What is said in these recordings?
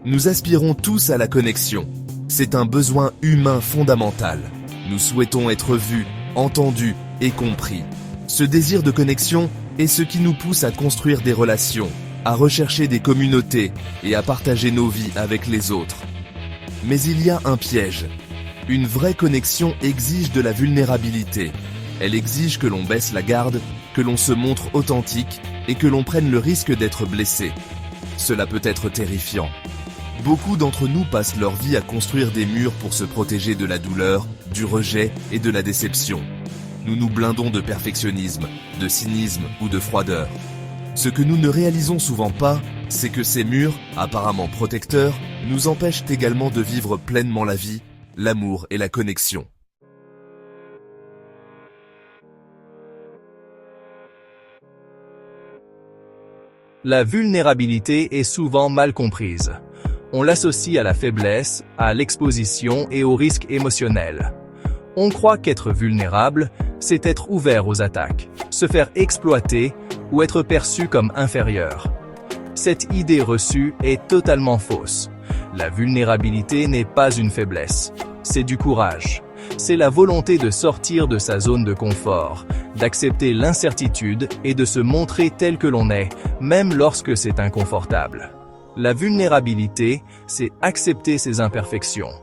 Nous aspirons tous à la connexion. C'est un besoin humain fondamental. Nous souhaitons être vus, entendus et compris. Ce désir de connexion est ce qui nous pousse à construire des relations, à rechercher des communautés et à partager nos vies avec les autres. Mais il y a un piège. Une vraie connexion exige de la vulnérabilité. Elle exige que l'on baisse la garde, que l'on se montre authentique et que l'on prenne le risque d'être blessé. Cela peut être terrifiant. Beaucoup d'entre nous passent leur vie à construire des murs pour se protéger de la douleur, du rejet et de la déception. Nous nous blindons de perfectionnisme, de cynisme ou de froideur. Ce que nous ne réalisons souvent pas, c'est que ces murs, apparemment protecteurs, nous empêchent également de vivre pleinement la vie, l'amour et la connexion. La vulnérabilité est souvent mal comprise. On l'associe à la faiblesse, à l'exposition et au risque émotionnel. On croit qu'être vulnérable, c'est être ouvert aux attaques, se faire exploiter ou être perçu comme inférieur. Cette idée reçue est totalement fausse. La vulnérabilité n'est pas une faiblesse, c'est du courage. C'est la volonté de sortir de sa zone de confort, d'accepter l'incertitude et de se montrer tel que l'on est, même lorsque c'est inconfortable. La vulnérabilité, c'est accepter ses imperfections,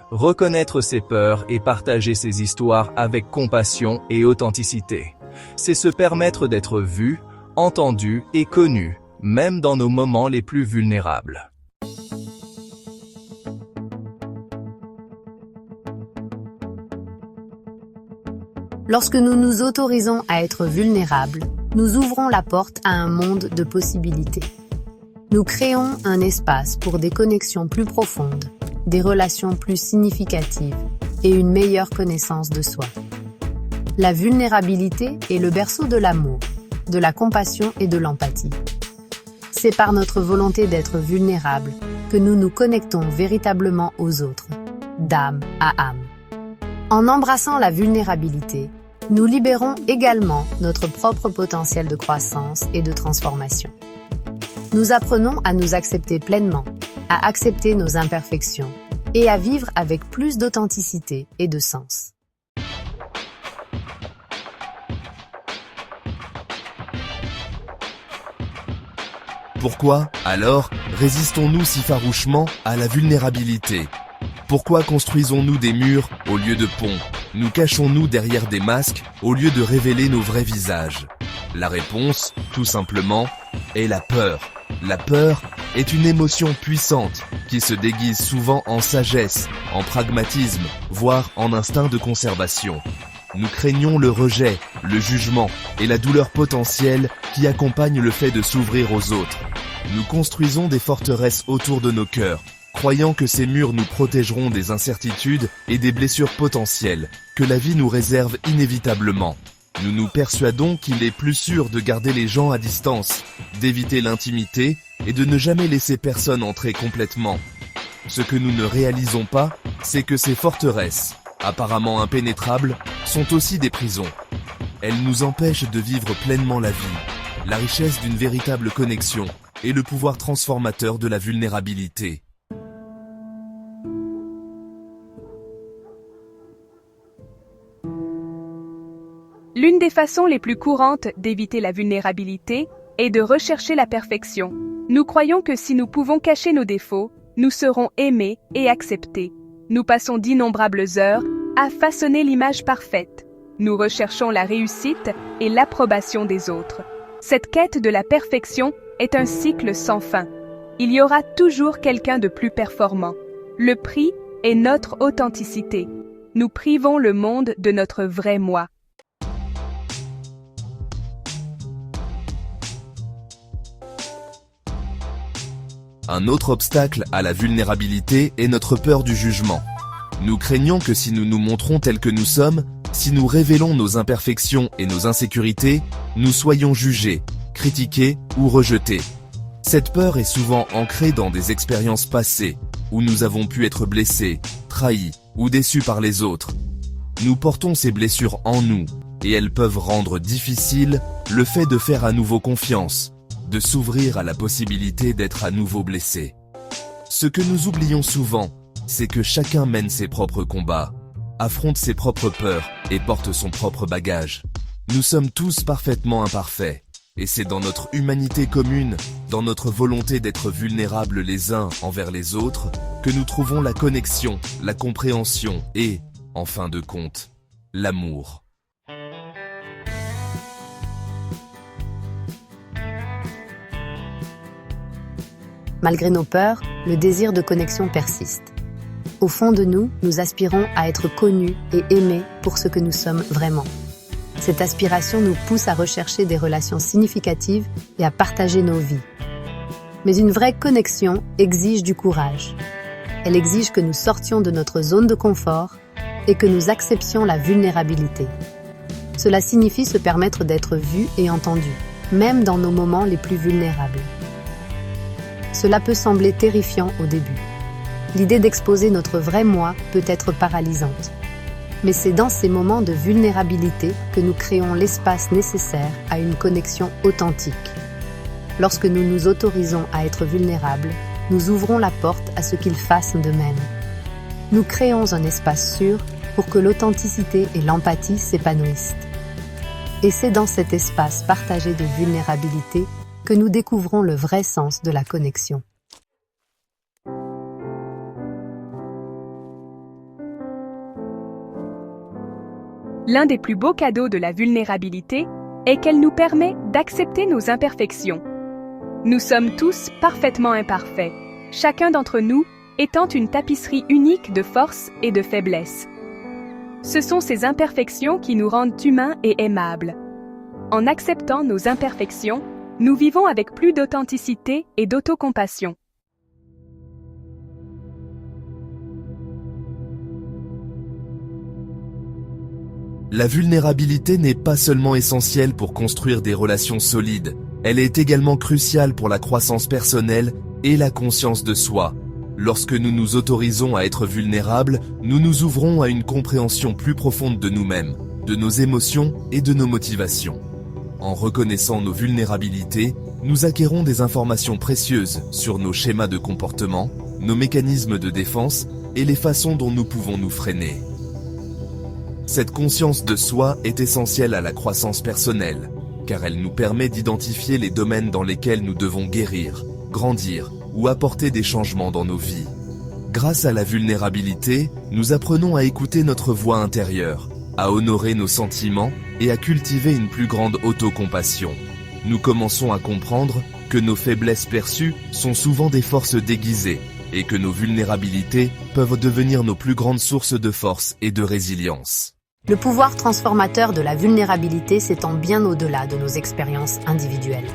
reconnaître ses peurs et partager ses histoires avec compassion et authenticité. C'est se permettre d'être vu, entendu et connu, même dans nos moments les plus vulnérables. Lorsque nous nous autorisons à être vulnérables, nous ouvrons la porte à un monde de possibilités. Nous créons un espace pour des connexions plus profondes, des relations plus significatives et une meilleure connaissance de soi. La vulnérabilité est le berceau de l'amour, de la compassion et de l'empathie. C'est par notre volonté d'être vulnérables que nous nous connectons véritablement aux autres, d'âme à âme. En embrassant la vulnérabilité, nous libérons également notre propre potentiel de croissance et de transformation. Nous apprenons à nous accepter pleinement, à accepter nos imperfections et à vivre avec plus d'authenticité et de sens. Pourquoi, alors, résistons-nous si farouchement à la vulnérabilité ? Pourquoi construisons-nous des murs au lieu de ponts ? Nous cachons-nous derrière des masques au lieu de révéler nos vrais visages ? La réponse, tout simplement, est la peur. La peur est une émotion puissante qui se déguise souvent en sagesse, en pragmatisme, voire en instinct de conservation. Nous craignons le rejet, le jugement et la douleur potentielle qui accompagnent le fait de s'ouvrir aux autres. Nous construisons des forteresses autour de nos cœurs, croyant que ces murs nous protégeront des incertitudes et des blessures potentielles que la vie nous réserve inévitablement. Nous nous persuadons qu'il est plus sûr de garder les gens à distance, d'éviter l'intimité et de ne jamais laisser personne entrer complètement. Ce que nous ne réalisons pas, c'est que ces forteresses, apparemment impénétrables, sont aussi des prisons. Elles nous empêchent de vivre pleinement la vie, la richesse d'une véritable connexion et le pouvoir transformateur de la vulnérabilité. L'une des façons les plus courantes d'éviter la vulnérabilité est de rechercher la perfection. Nous croyons que si nous pouvons cacher nos défauts, nous serons aimés et acceptés. Nous passons d'innombrables heures à façonner l'image parfaite. Nous recherchons la réussite et l'approbation des autres. Cette quête de la perfection est un cycle sans fin. Il y aura toujours quelqu'un de plus performant. Le prix est notre authenticité. Nous privons le monde de notre vrai moi. Un autre obstacle à la vulnérabilité est notre peur du jugement. Nous craignons que si nous nous montrons tels que nous sommes, si nous révélons nos imperfections et nos insécurités, nous soyons jugés, critiqués ou rejetés. Cette peur est souvent ancrée dans des expériences passées, où nous avons pu être blessés, trahis ou déçus par les autres. Nous portons ces blessures en nous, et elles peuvent rendre difficile le fait de faire à nouveau confiance, de s'ouvrir à la possibilité d'être à nouveau blessé. Ce que nous oublions souvent, c'est que chacun mène ses propres combats, affronte ses propres peurs et porte son propre bagage. Nous sommes tous parfaitement imparfaits, et c'est dans notre humanité commune, dans notre volonté d'être vulnérables les uns envers les autres, que nous trouvons la connexion, la compréhension et, en fin de compte, l'amour. Malgré nos peurs, le désir de connexion persiste. Au fond de nous, nous aspirons à être connus et aimés pour ce que nous sommes vraiment. Cette aspiration nous pousse à rechercher des relations significatives et à partager nos vies. Mais une vraie connexion exige du courage. Elle exige que nous sortions de notre zone de confort et que nous acceptions la vulnérabilité. Cela signifie se permettre d'être vu et entendu, même dans nos moments les plus vulnérables. Cela peut sembler terrifiant au début. L'idée d'exposer notre vrai moi peut être paralysante. Mais c'est dans ces moments de vulnérabilité que nous créons l'espace nécessaire à une connexion authentique. Lorsque nous nous autorisons à être vulnérables, nous ouvrons la porte à ce qu'ils fassent de même. Nous créons un espace sûr pour que l'authenticité et l'empathie s'épanouissent. Et c'est dans cet espace partagé de vulnérabilité que nous découvrons le vrai sens de la connexion. L'un des plus beaux cadeaux de la vulnérabilité est qu'elle nous permet d'accepter nos imperfections. Nous sommes tous parfaitement imparfaits, chacun d'entre nous étant une tapisserie unique de forces et de faiblesses. Ce sont ces imperfections qui nous rendent humains et aimables. En acceptant nos imperfections, nous vivons avec plus d'authenticité et d'autocompassion. La vulnérabilité n'est pas seulement essentielle pour construire des relations solides, elle est également cruciale pour la croissance personnelle et la conscience de soi. Lorsque nous nous autorisons à être vulnérables, nous nous ouvrons à une compréhension plus profonde de nous-mêmes, de nos émotions et de nos motivations. En reconnaissant nos vulnérabilités, nous acquérons des informations précieuses sur nos schémas de comportement, nos mécanismes de défense et les façons dont nous pouvons nous freiner. Cette conscience de soi est essentielle à la croissance personnelle, car elle nous permet d'identifier les domaines dans lesquels nous devons guérir, grandir ou apporter des changements dans nos vies. Grâce à la vulnérabilité, nous apprenons à écouter notre voix intérieure, à honorer nos sentiments et à cultiver une plus grande autocompassion. Nous commençons à comprendre que nos faiblesses perçues sont souvent des forces déguisées et que nos vulnérabilités peuvent devenir nos plus grandes sources de force et de résilience. Le pouvoir transformateur de la vulnérabilité s'étend bien au-delà de nos expériences individuelles.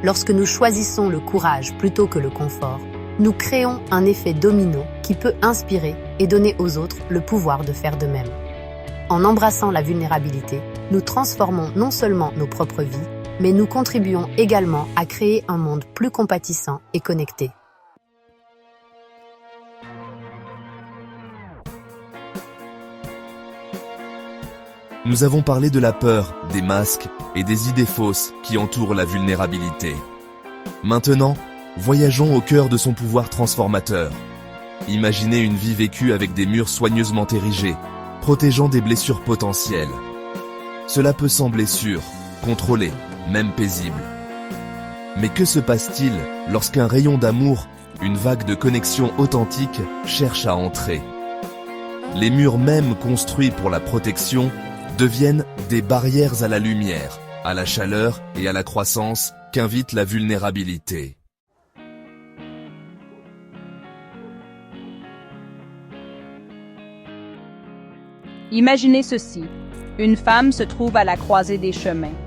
Lorsque nous choisissons le courage plutôt que le confort, nous créons un effet domino qui peut inspirer et donner aux autres le pouvoir de faire de même. En embrassant la vulnérabilité, nous transformons non seulement nos propres vies, mais nous contribuons également à créer un monde plus compatissant et connecté. Nous avons parlé de la peur, des masques et des idées fausses qui entourent la vulnérabilité. Maintenant, voyageons au cœur de son pouvoir transformateur. Imaginez une vie vécue avec des murs soigneusement érigés, protégeant des blessures potentielles. Cela peut sembler sûr, contrôlé, même paisible. Mais que se passe-t-il lorsqu'un rayon d'amour, une vague de connexion authentique, cherche à entrer? Les murs même construits pour la protection deviennent des barrières à la lumière, à la chaleur et à la croissance qu'invite la vulnérabilité. Imaginez ceci. Une femme se trouve à la croisée des chemins.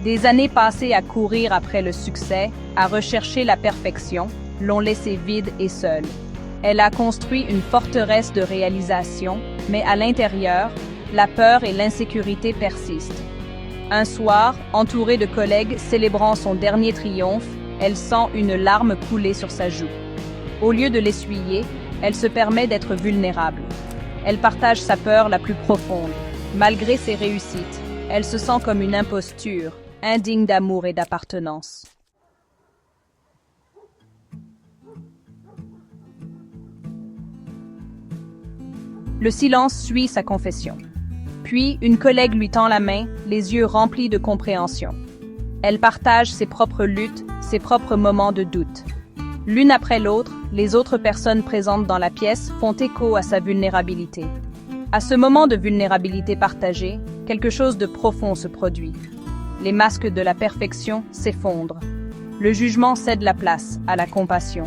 Des années passées à courir après le succès, à rechercher la perfection, l'ont laissée vide et seule. Elle a construit une forteresse de réalisation, mais à l'intérieur, la peur et l'insécurité persistent. Un soir, entourée de collègues célébrant son dernier triomphe, elle sent une larme couler sur sa joue. Au lieu de l'essuyer, elle se permet d'être vulnérable. Elle partage sa peur la plus profonde. Malgré ses réussites, elle se sent comme une imposture, indigne d'amour et d'appartenance. Le silence suit sa confession. Puis, une collègue lui tend la main, les yeux remplis de compréhension. Elle partage ses propres luttes, ses propres moments de doute. L'une après l'autre, les autres personnes présentes dans la pièce font écho à sa vulnérabilité. À ce moment de vulnérabilité partagée, quelque chose de profond se produit. Les masques de la perfection s'effondrent. Le jugement cède la place à la compassion.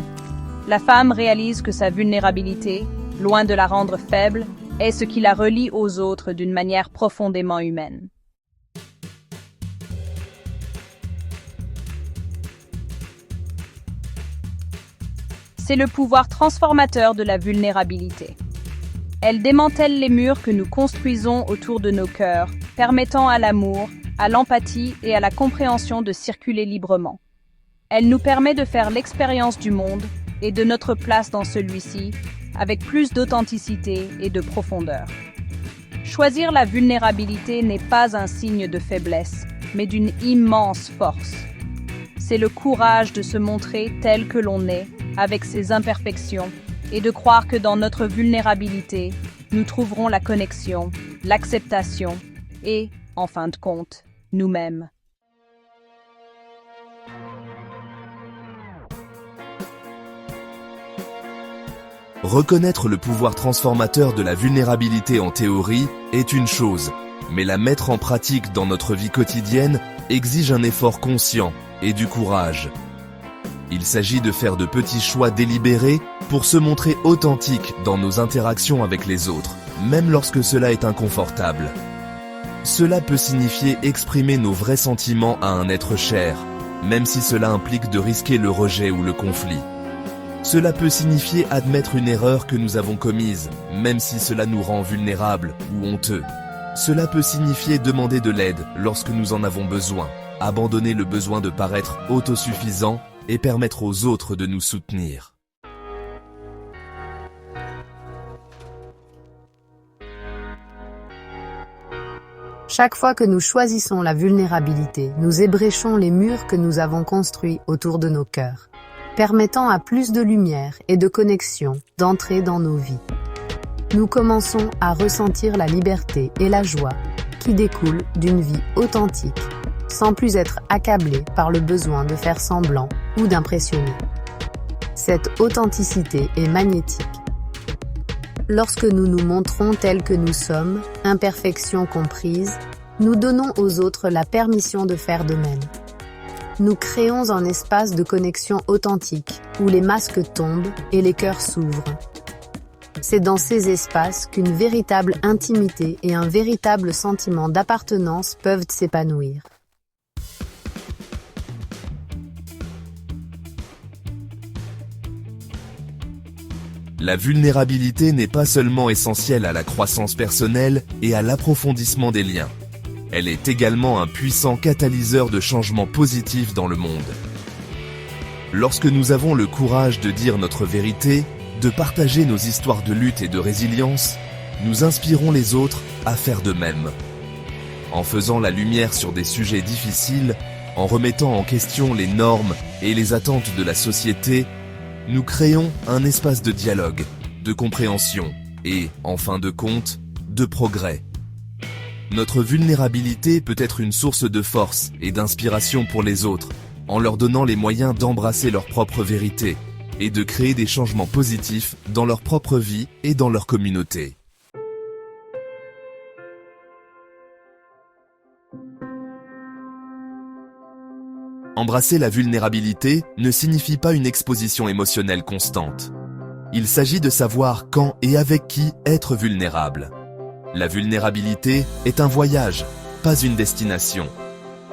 La femme réalise que sa vulnérabilité, loin de la rendre faible, est ce qui la relie aux autres d'une manière profondément humaine. C'est le pouvoir transformateur de la vulnérabilité. Elle démantèle les murs que nous construisons autour de nos cœurs, permettant à l'amour, à l'empathie et à la compréhension de circuler librement. Elle nous permet de faire l'expérience du monde et de notre place dans celui-ci avec plus d'authenticité et de profondeur. Choisir la vulnérabilité n'est pas un signe de faiblesse, mais d'une immense force. C'est le courage de se montrer tel que l'on est, avec ses imperfections, et de croire que dans notre vulnérabilité, nous trouverons la connexion, l'acceptation et, en fin de compte, nous-mêmes. Reconnaître le pouvoir transformateur de la vulnérabilité en théorie est une chose, mais la mettre en pratique dans notre vie quotidienne exige un effort conscient et du courage. Il s'agit de faire de petits choix délibérés pour se montrer authentique dans nos interactions avec les autres, même lorsque cela est inconfortable. Cela peut signifier exprimer nos vrais sentiments à un être cher, même si cela implique de risquer le rejet ou le conflit. Cela peut signifier admettre une erreur que nous avons commise, même si cela nous rend vulnérables ou honteux. Cela peut signifier demander de l'aide lorsque nous en avons besoin, abandonner le besoin de paraître autosuffisant et permettre aux autres de nous soutenir. Chaque fois que nous choisissons la vulnérabilité, nous ébréchons les murs que nous avons construits autour de nos cœurs, permettant à plus de lumière et de connexion d'entrer dans nos vies. Nous commençons à ressentir la liberté et la joie qui découlent d'une vie authentique, sans plus être accablés par le besoin de faire semblant ou d'impressionner. Cette authenticité est magnétique. Lorsque nous nous montrons tels que nous sommes, imperfections comprises, nous donnons aux autres la permission de faire de même. Nous créons un espace de connexion authentique où les masques tombent et les cœurs s'ouvrent. C'est dans ces espaces qu'une véritable intimité et un véritable sentiment d'appartenance peuvent s'épanouir. La vulnérabilité n'est pas seulement essentielle à la croissance personnelle et à l'approfondissement des liens. Elle est également un puissant catalyseur de changements positifs dans le monde. Lorsque nous avons le courage de dire notre vérité, de partager nos histoires de lutte et de résilience, nous inspirons les autres à faire de même. En faisant la lumière sur des sujets difficiles, en remettant en question les normes et les attentes de la société, nous créons un espace de dialogue, de compréhension et, en fin de compte, de progrès. Notre vulnérabilité peut être une source de force et d'inspiration pour les autres, en leur donnant les moyens d'embrasser leur propre vérité et de créer des changements positifs dans leur propre vie et dans leur communauté. Embrasser la vulnérabilité ne signifie pas une exposition émotionnelle constante. Il s'agit de savoir quand et avec qui être vulnérable. La vulnérabilité est un voyage, pas une destination.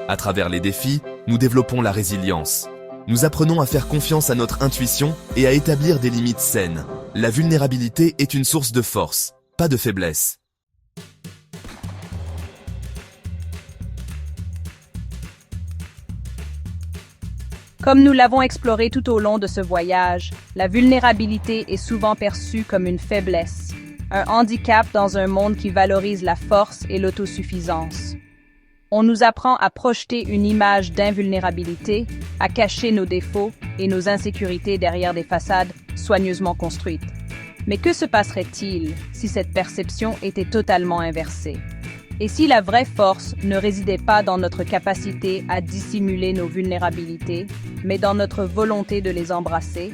À travers les défis, nous développons la résilience. Nous apprenons à faire confiance à notre intuition et à établir des limites saines. La vulnérabilité est une source de force, pas de faiblesse. Comme nous l'avons exploré tout au long de ce voyage, la vulnérabilité est souvent perçue comme une faiblesse, un handicap dans un monde qui valorise la force et l'autosuffisance. On nous apprend à projeter une image d'invulnérabilité, à cacher nos défauts et nos insécurités derrière des façades soigneusement construites. Mais que se passerait-il si cette perception était totalement inversée? Et si la vraie force ne résidait pas dans notre capacité à dissimuler nos vulnérabilités, mais dans notre volonté de les embrasser?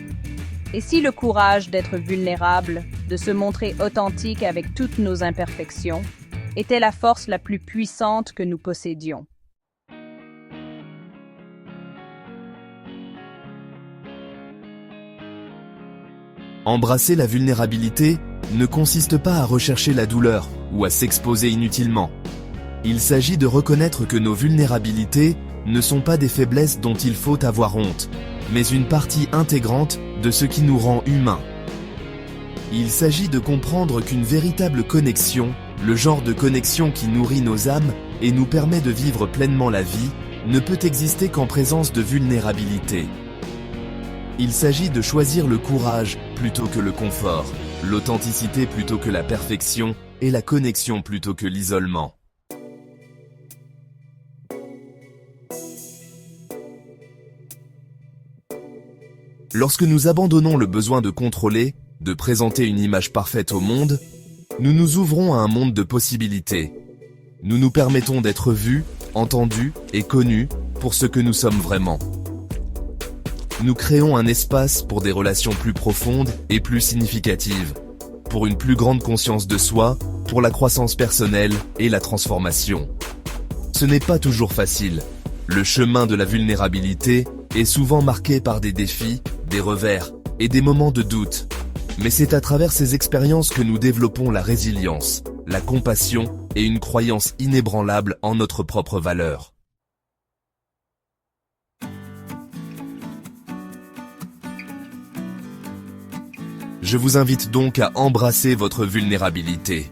Et si le courage d'être vulnérable, de se montrer authentique avec toutes nos imperfections, était la force la plus puissante que nous possédions? Embrasser la vulnérabilité ne consiste pas à rechercher la douleur ou à s'exposer inutilement. Il s'agit de reconnaître que nos vulnérabilités ne sont pas des faiblesses dont il faut avoir honte, mais une partie intégrante de ce qui nous rend humains. Il s'agit de comprendre qu'une véritable connexion, le genre de connexion qui nourrit nos âmes et nous permet de vivre pleinement la vie, ne peut exister qu'en présence de vulnérabilité. Il s'agit de choisir le courage plutôt que le confort, l'authenticité plutôt que la perfection et la connexion plutôt que l'isolement. Lorsque nous abandonnons le besoin de contrôler, de présenter une image parfaite au monde, nous nous ouvrons à un monde de possibilités. Nous nous permettons d'être vus, entendus et connus pour ce que nous sommes vraiment. Nous créons un espace pour des relations plus profondes et plus significatives, pour une plus grande conscience de soi, pour la croissance personnelle et la transformation. Ce n'est pas toujours facile. Le chemin de la vulnérabilité est souvent marqué par des défis, des revers et des moments de doute. Mais c'est à travers ces expériences que nous développons la résilience, la compassion et une croyance inébranlable en notre propre valeur. Je vous invite donc à embrasser votre vulnérabilité.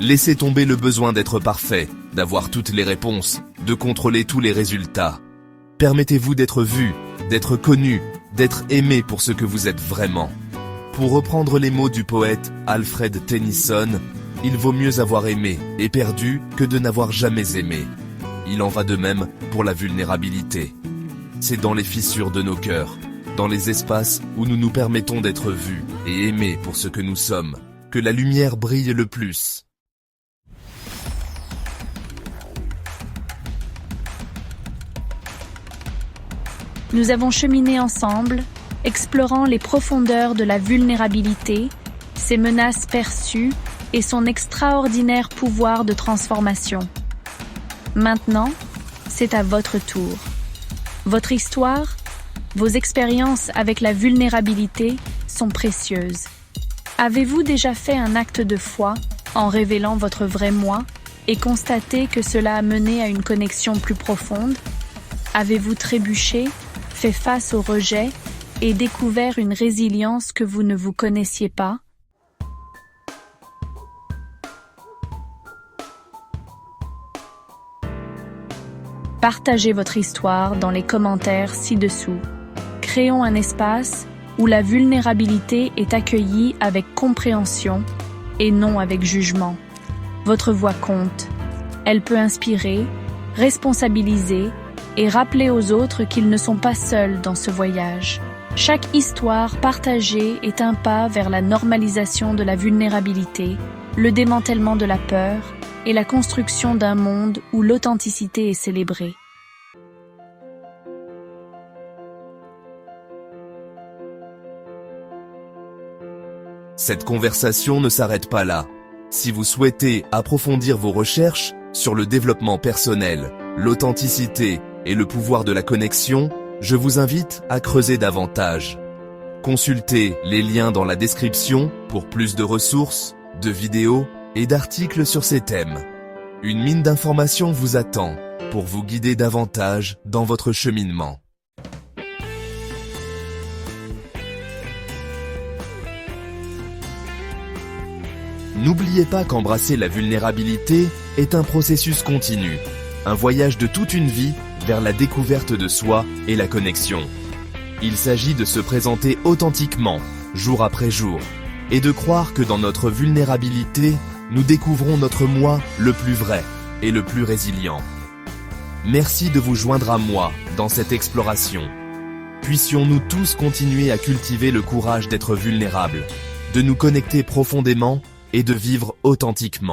Laissez tomber le besoin d'être parfait, d'avoir toutes les réponses, de contrôler tous les résultats. Permettez-vous d'être vu, d'être connu, d'être aimé pour ce que vous êtes vraiment. Pour reprendre les mots du poète Alfred Tennyson, il vaut mieux avoir aimé et perdu que de n'avoir jamais aimé. Il en va de même pour la vulnérabilité. C'est dans les fissures de nos cœurs, dans les espaces où nous nous permettons d'être vus et aimés pour ce que nous sommes, que la lumière brille le plus. Nous avons cheminé ensemble, explorant les profondeurs de la vulnérabilité, ses menaces perçues et son extraordinaire pouvoir de transformation. Maintenant, c'est à votre tour. Votre histoire, vos expériences avec la vulnérabilité sont précieuses. Avez-vous déjà fait un acte de foi en révélant votre vrai moi et constaté que cela a mené à une connexion plus profonde? Avez-vous trébuché, fait face au rejet et découvert une résilience que vous ne vous connaissiez pas? Partagez votre histoire dans les commentaires ci-dessous. Créons un espace où la vulnérabilité est accueillie avec compréhension et non avec jugement. Votre voix compte. Elle peut inspirer, responsabiliser et rappeler aux autres qu'ils ne sont pas seuls dans ce voyage. Chaque histoire partagée est un pas vers la normalisation de la vulnérabilité, le démantèlement de la peur et la construction d'un monde où l'authenticité est célébrée. Cette conversation ne s'arrête pas là. Si vous souhaitez approfondir vos recherches sur le développement personnel, l'authenticité et le pouvoir de la connexion, je vous invite à creuser davantage. Consultez les liens dans la description pour plus de ressources, de vidéos et d'articles sur ces thèmes. Une mine d'informations vous attend pour vous guider davantage dans votre cheminement. N'oubliez pas qu'embrasser la vulnérabilité est un processus continu, un voyage de toute une vie vers la découverte de soi et la connexion. Il s'agit de se présenter authentiquement, jour après jour, et de croire que dans notre vulnérabilité, nous découvrons notre moi le plus vrai et le plus résilient. Merci de vous joindre à moi dans cette exploration. Puissions-nous tous continuer à cultiver le courage d'être vulnérables, de nous connecter profondément et de vivre authentiquement.